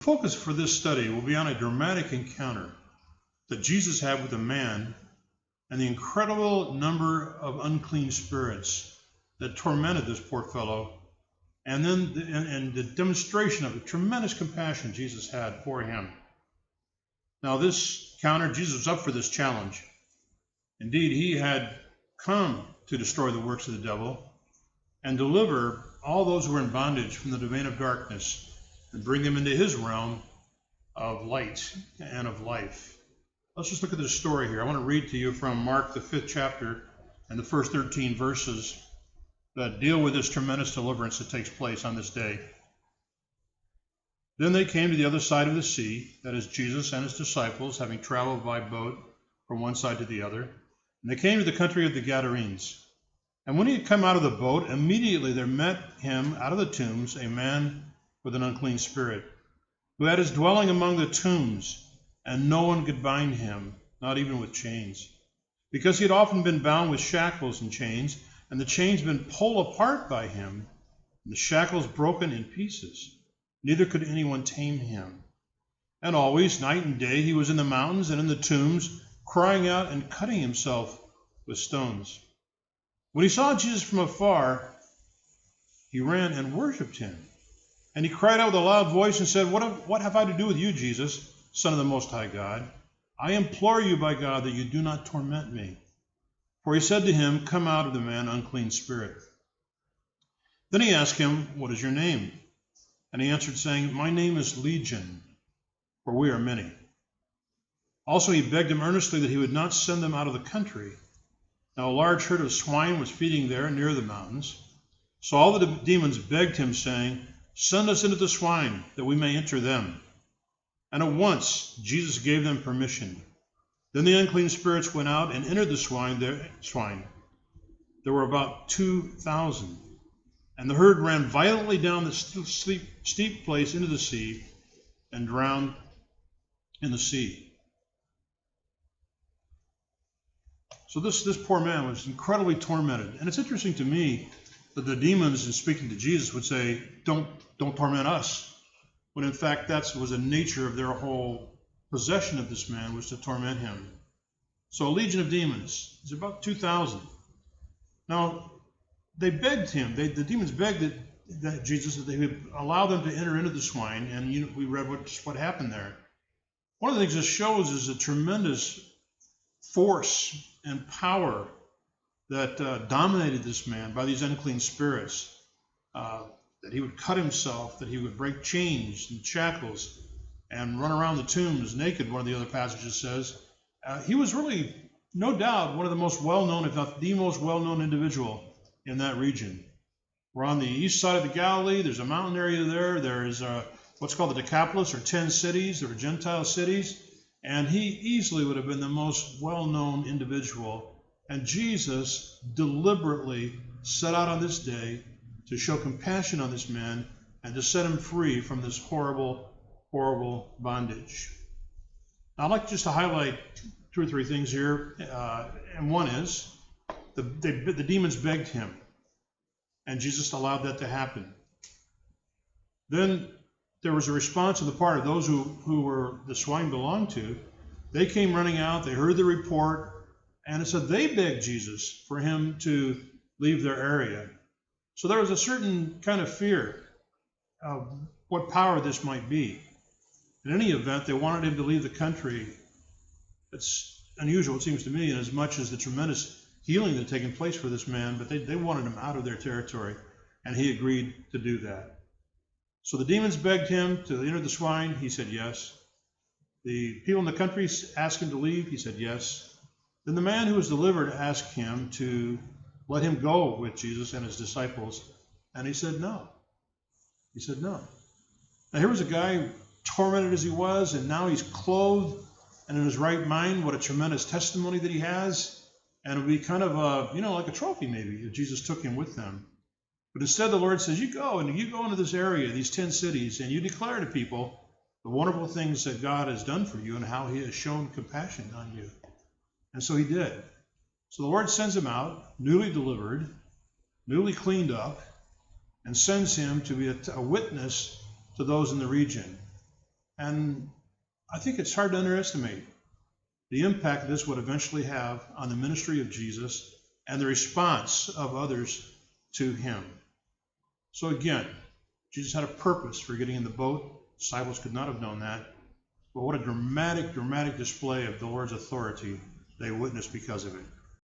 Focus for this study will be on a dramatic encounter that Jesus had with a man and the incredible number of unclean spirits that tormented this poor fellow, and then the demonstration of the tremendous compassion Jesus had for him. Now this encounter, Jesus was up for this challenge. Indeed, he had come to destroy the works of the devil and deliver all those who were in bondage from the domain of darkness and bring them into his realm of light and of life. Let's just look at this story here. I want to read to you from Mark, the 5th chapter, and the first 13 verses that deal with this tremendous deliverance that takes place on this day. Then they came to the other side of the sea, that is Jesus and his disciples, having traveled by boat from one side to the other. And they came to the country of the Gadarenes. And when he had come out of the boat, immediately there met him out of the tombs a man with an unclean spirit, who had his dwelling among the tombs, and no one could bind him, not even with chains, because he had often been bound with shackles and chains, and the chains been pulled apart by him, and the shackles broken in pieces. Neither could anyone tame him. And always, night and day, he was in the mountains and in the tombs, crying out and cutting himself with stones. When he saw Jesus from afar, he ran and worshipped him. And he cried out with a loud voice and said, What have I to do with you, Jesus, Son of the Most High God? I implore you by God that you do not torment me. For he said to him, Come out of the man, unclean spirit. Then he asked him, What is your name? And he answered, saying, My name is Legion, for we are many. Also he begged him earnestly that he would not send them out of the country. Now a large herd of swine was feeding there near the mountains. So all the demons begged him, saying, Send us into the swine, that we may enter them. And at once Jesus gave them permission. Then the unclean spirits went out and entered the swine. There were about 2,000. And the herd ran violently down the steep place into the sea and drowned in the sea. So this poor man was incredibly tormented. And it's interesting to me that the demons, in speaking to Jesus, would say, don't torment us. When in fact that was the nature of their whole possession of this man, was to torment him. So a legion of demons is about 2,000. Now, they begged him, the demons begged that Jesus, that they would allow them to enter into the swine, and we read what happened there. One of the things this shows is a tremendous force and power that dominated this man by these unclean spirits, that he would cut himself, that he would break chains and shackles and run around the tombs naked, one of the other passages says. He was really, no doubt, one of the most well-known, if not the most well-known individual in that region. We're on the east side of the Galilee. There's a mountain area there. There's what's called the Decapolis, or 10 cities. There were Gentile cities. And he easily would have been the most well-known individual. And Jesus deliberately set out on this day to show compassion on this man and to set him free from this horrible, horrible bondage. Now, I'd like just to highlight 2 or 3 things here. And one is, the demons begged him, and Jesus allowed that to happen. Then there was a response on the part of those who were the swine belonged to. They came running out, they heard the report, and it said they begged Jesus for him to leave their area. So there was a certain kind of fear of what power this might be. In any event, they wanted him to leave the country. It's unusual, it seems to me, in as much as the tremendous healing that had taken place for this man, but they wanted him out of their territory, and he agreed to do that. So the demons begged him to enter the swine. He said yes. The people in the country asked him to leave. He said yes. Then the man who was delivered asked him to let him go with Jesus and his disciples, and he said no. He said no. Now here was a guy, tormented as he was, and now he's clothed and in his right mind. What a tremendous testimony that he has. And it would be kind of like a trophy maybe if Jesus took him with them. But instead the Lord says, you go into this area, these 10 cities, and you declare to people the wonderful things that God has done for you and how he has shown compassion on you. And so he did. So the Lord sends him out, newly delivered, newly cleaned up, and sends him to be a witness to those in the region. And I think it's hard to underestimate the impact this would eventually have on the ministry of Jesus and the response of others to him. So again, Jesus had a purpose for getting in the boat. Disciples could not have known that. But what a dramatic display of the Lord's authority they witnessed because of it.